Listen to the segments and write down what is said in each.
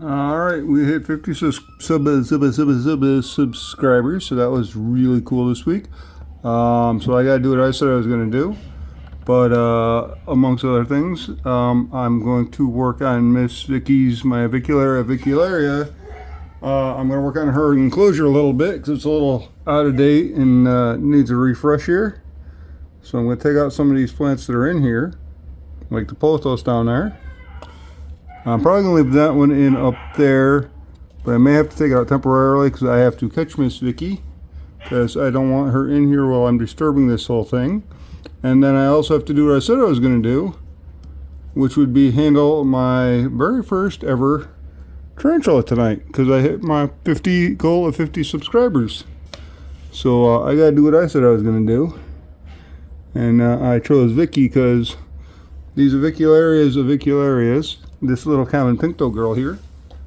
All right, we hit 50 subscribers, so that was really cool this week. So I got to do what I said I was going to do, but amongst other things, I'm going to work on Miss Vicky's, my avicularia. I'm going to work on her enclosure a little bit because it's a little out of date and needs a refresh here. So I'm going to take out some of these plants that are in here, like the pothos down there. I'm probably going to leave that one in up there, but I may have to take it out temporarily because I have to catch Miss Vicky, because I don't want her in here while I'm disturbing this whole thing. And then I also have to do what I said I was going to do, which would be handle my very first ever tarantula tonight, because I hit my goal of 50 subscribers. So I got to do what I said I was going to do. And I chose Vicky because these avicularias, this little common pinto girl here,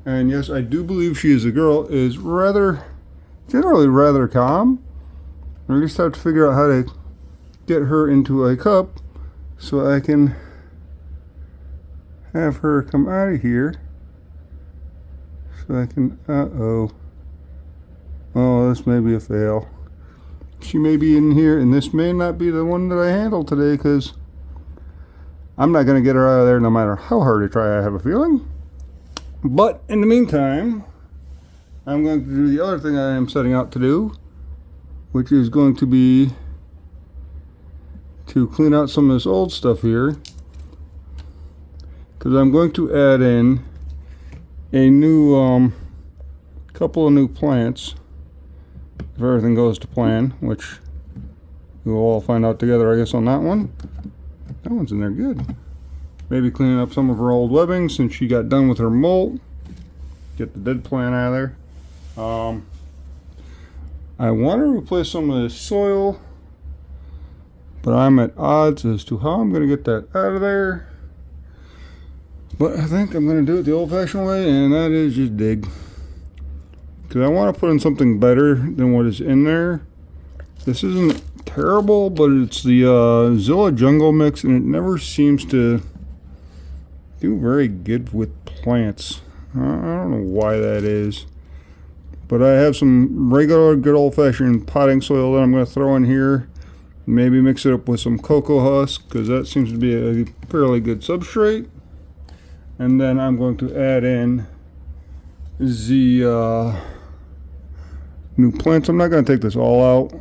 and yes, I do believe she is a girl, is generally rather calm. I just have to figure out how to get her into a cup so I can have her come out of here. So I can, oh, this may be a fail. She may be in here, and this may not be the one that I handle today, because I'm not going to get her out of there no matter how hard I try, I have a feeling. But in the meantime, I'm going to do the other thing I am setting out to do, which is going to be to clean out some of this old stuff here, because I'm going to add in a new couple of new plants if everything goes to plan, which we will all find out together, I guess, on that one. That one's in there good. Maybe cleaning up some of her old webbing since she got done with her molt. Get the dead plant out of there. I want to replace some of this soil, but I'm at odds as to how I'm going to get that out of there. But I think I'm going to do it the old-fashioned way, and that is just dig. Because I want to put in something better than what is in there. This isn't terrible, but it's the Zilla Jungle mix, and it never seems to do very good with plants. I don't know why that is. But I have some regular good old-fashioned potting soil that I'm going to throw in here. Maybe mix it up with some cocoa husk, because that seems to be a fairly good substrate. And then I'm going to add in the new plants. I'm not going to take this all out.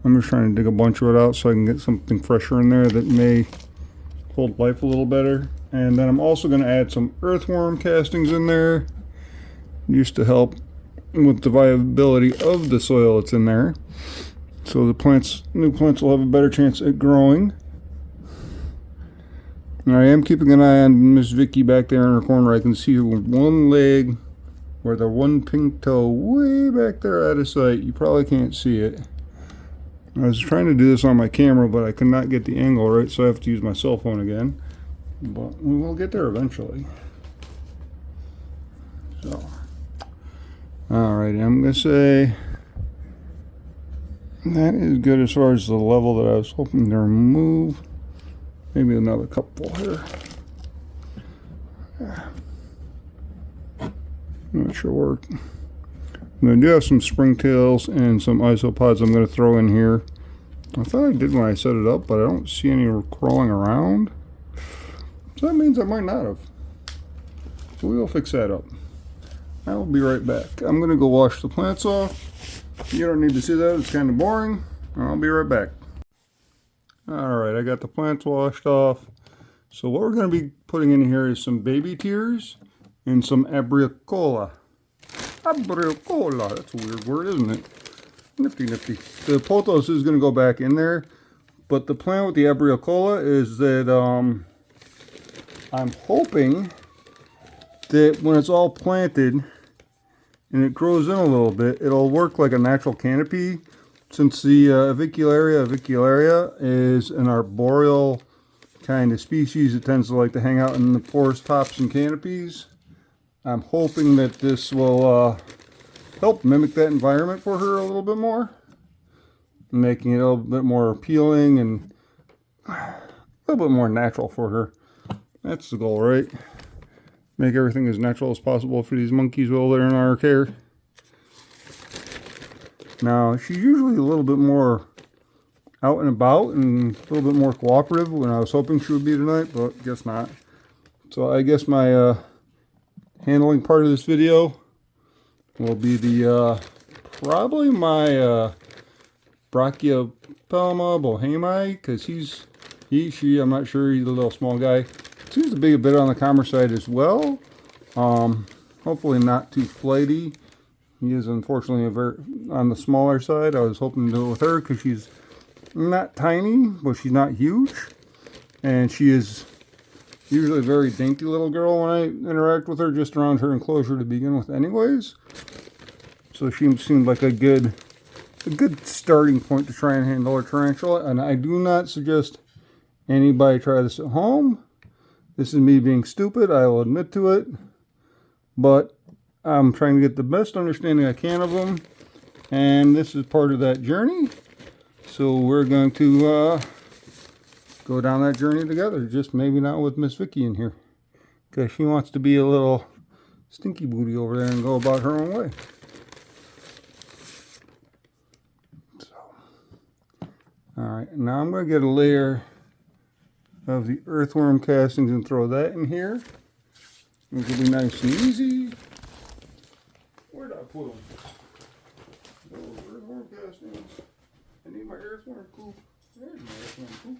I'm just trying to dig a bunch of it out so I can get something fresher in there that may hold life a little better. And then I'm also going to add some earthworm castings in there, just to help with the viability of the soil that's in there. So the new plants will have a better chance at growing. And I am keeping an eye on Miss Vicky back there in her corner. I can see her with one leg, or the one pink toe way back there out of sight. You probably can't see it. I was trying to do this on my camera, but I could not get the angle right, so I have to use my cell phone again. But we will get there eventually. So, alrighty, I'm going to say that is good as far as the level that I was hoping to remove. Maybe another couple here. Not sure work. I do have some springtails and some isopods I'm going to throw in here. I thought I did when I set it up, but I don't see any crawling around. So that means I might not have. So we will fix that up. I will be right back. I'm going to go wash the plants off. You don't need to see that. It's kind of boring. I'll be right back. Alright, I got the plants washed off. So what we're going to be putting in here is some baby tears and some abricola. Abricola, that's a weird word, isn't it? Nifty, nifty. The pothos is going to go back in there, but the plan with the abricola is that I'm hoping that when it's all planted and it grows in a little bit, it'll work like a natural canopy. Since the avicularia is an arboreal kind of species, it tends to like to hang out in the forest tops and canopies. I'm hoping that this will help mimic that environment for her a little bit more, making it a little bit more appealing and a little bit more natural for her. That's the goal, right? make everything as natural as possible for these monkeys while they're in our care. Now, she's usually a little bit more out and about and a little bit more cooperative when I was hoping she would be tonight, but guess not. So I guess my handling part of this video will be the probably my Brachypelma bohemi, because she, I'm not sure, he's a little small guy. Seems to be a bit on the calmer side as well. Hopefully not too flighty. He is unfortunately on the smaller side. I was hoping to do it with her because she's not tiny, but she's not huge. And she is usually a very dainty little girl when I interact with her, just around her enclosure to begin with anyways. So she seemed like a good starting point to try and handle a tarantula. And I do not suggest anybody try this at home. This is me being stupid, I will admit to it. But I'm trying to get the best understanding I can of them, and this is part of that journey. So we're going to go down that journey together, just maybe not with Miss Vicky in here, because she wants to be a little stinky booty over there and go about her own way. So, alright, now I'm going to get a layer of the earthworm castings and throw that in here. This will be nice and easy. Where did I put them? Those earthworm castings. I need my earthworm poop. There's my earthworm poop.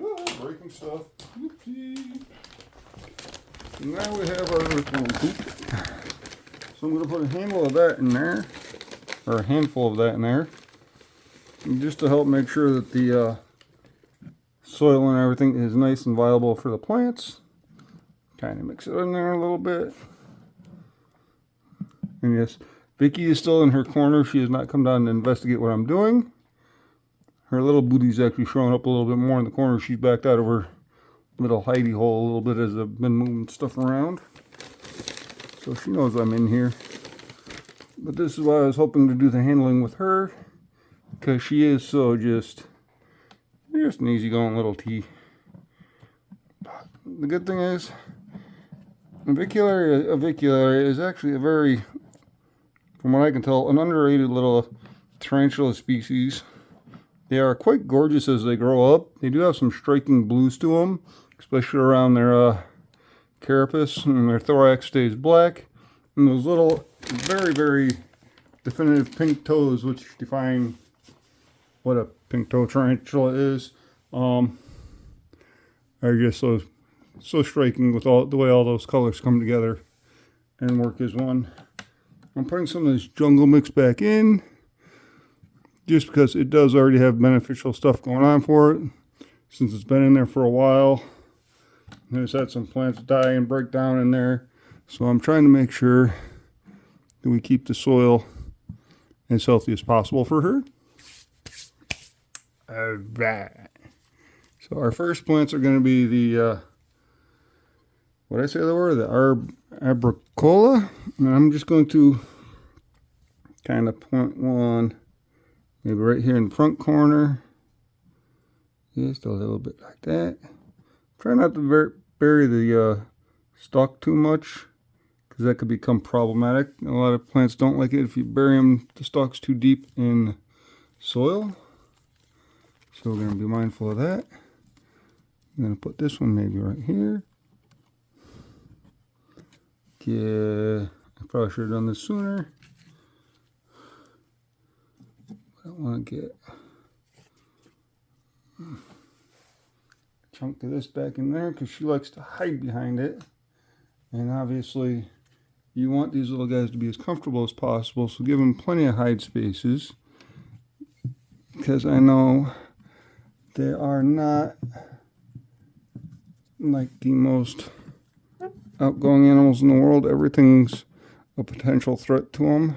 Oh, breaking stuff. Whoopsie. Now we have our earthworm poop. So I'm going to put a handful of that in there. Or a handful of that in there. Just to help make sure that the soil and everything is nice and viable for the plants. Kind of mix it in there a little bit. And yes, Vicky is still in her corner. She has not come down to investigate what I'm doing. Her little booty's actually showing up a little bit more in the corner. She's backed out of her little hidey hole a little bit as I've been moving stuff around. So she knows I'm in here. But this is why I was hoping to do the handling with her, because she is so just an easygoing little tea. The good thing is, avicularia is actually a very, from what I can tell, an underrated little tarantula species. They are quite gorgeous as they grow up. They do have some striking blues to them, especially around their carapace, and their thorax stays black. And those little, very, very definitive pink toes, which define what a pink toe tarantula is, are just so striking with all the way all those colors come together and work as one. I'm putting some of this jungle mix back in just because it does already have beneficial stuff going on for it since it's been in there for a while. And it's had some plants die and break down in there, so I'm trying to make sure that we keep the soil as healthy as possible for her. Alright, so our first plants are going to be the what did I say the word? The avicularia. And I'm just going to kind of point one maybe right here in the front corner. Just a little bit like that. Try not to bury the stalk too much, because that could become problematic. A lot of plants don't like it if you bury the stalks too deep in soil. So we're going to be mindful of that. I'm going to put this one maybe right here. Yeah, I probably should have done this sooner. I don't want to get a chunk of this back in there because she likes to hide behind it. And obviously, you want these little guys to be as comfortable as possible, so give them plenty of hide spaces. Because I know they are not like the most outgoing animals in the world. Everything's a potential threat to them.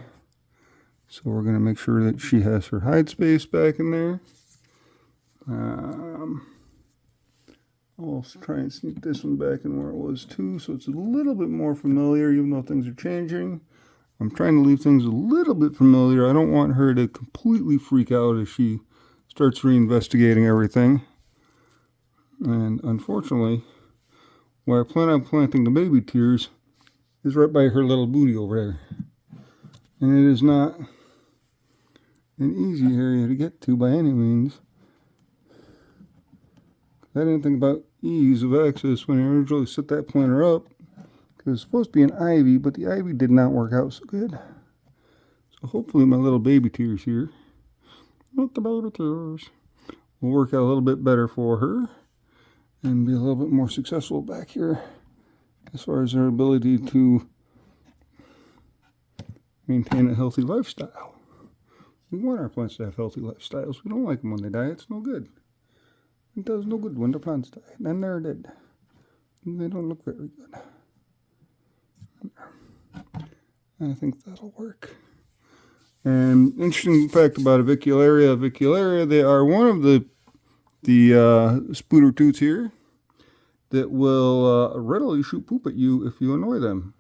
So we're going to make sure that she has her hide space back in there. I'll try and sneak this one back in where it was too, so it's a little bit more familiar, even though things are changing. I'm trying to leave things a little bit familiar. I don't want her to completely freak out as she starts reinvestigating everything. And unfortunately, where I plan on planting the baby tears is right by her little booty over there. And it is not an easy area to get to by any means. I didn't think about ease of access when I originally set that planter up, because it's supposed to be an ivy, but the ivy did not work out so good. So hopefully my little baby tears here, not the baby tears, will work out a little bit better for her and be a little bit more successful back here as far as her ability to maintain a healthy lifestyle. We want our plants to have healthy lifestyles. We don't like them when they die. It's no good. It does no good when the plants die. Then they're dead. And they don't look very good. I think that'll work. And interesting fact about avicularia, they are one of the spooder toots here that will readily shoot poop at you if you annoy them,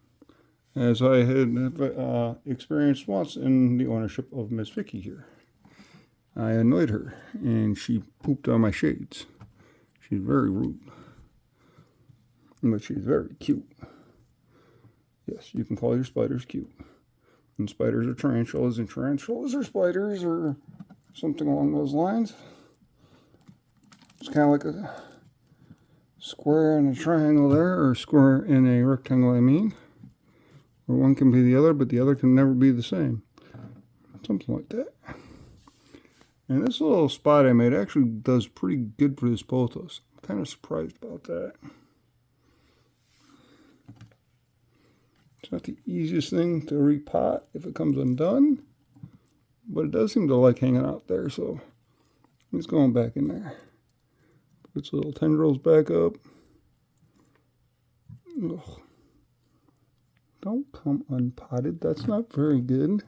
as I had experienced once in the ownership of Miss Vicky here. I annoyed her, and she pooped on my shades. She's very rude, but she's very cute. Yes, you can call your spiders cute. And spiders are tarantulas, and tarantulas are spiders, or something along those lines. It's kind of like a square and a triangle there, or a square and a rectangle, I mean. Where one can be the other, but the other can never be the same. Something like that. And this little spot I made actually does pretty good for this pothos. I'm kind of surprised about that. It's not the easiest thing to repot if it comes undone, but it does seem to like hanging out there, so it's going back in there. Put its little tendrils back up. Ugh. Don't come unpotted. That's not very good.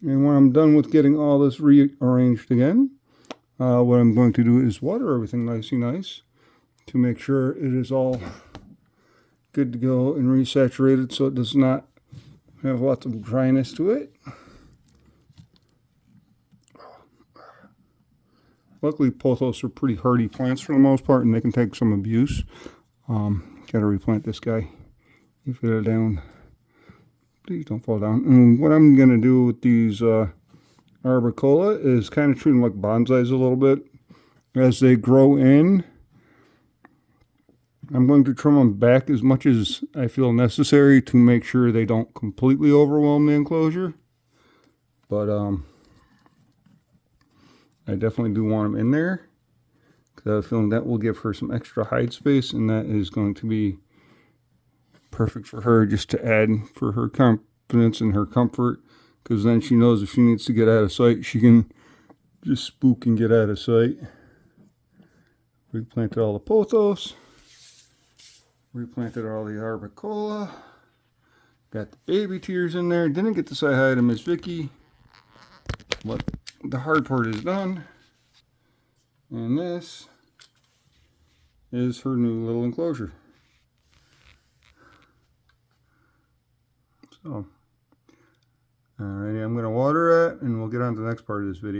And when I'm done with getting all this rearranged again, what I'm going to do is water everything nice to make sure it is all good to go and resaturated, so it does not have lots of dryness to it. Luckily, pothos are pretty hardy plants for the most part, and they can take some abuse. Gotta replant this guy. You fell down. Please don't fall down. And what I'm going to do with these arbicola is kind of treat them like bonsais a little bit. As they grow in, I'm going to trim them back as much as I feel necessary to make sure they don't completely overwhelm the enclosure. But I definitely do want them in there, because I have a feeling that will give her some extra hide space, and that is going to be perfect for her, just to add for her confidence and her comfort, because then she knows if she needs to get out of sight, she can just spook and get out of sight. Replanted all the pothos, replanted all the arbicola, got the baby tears in there. Didn't get to say hi to Miss Vicky, but the hard part is done. And this is her new little enclosure. So, alrighty, I'm going to water it, and we'll get on to the next part of this video.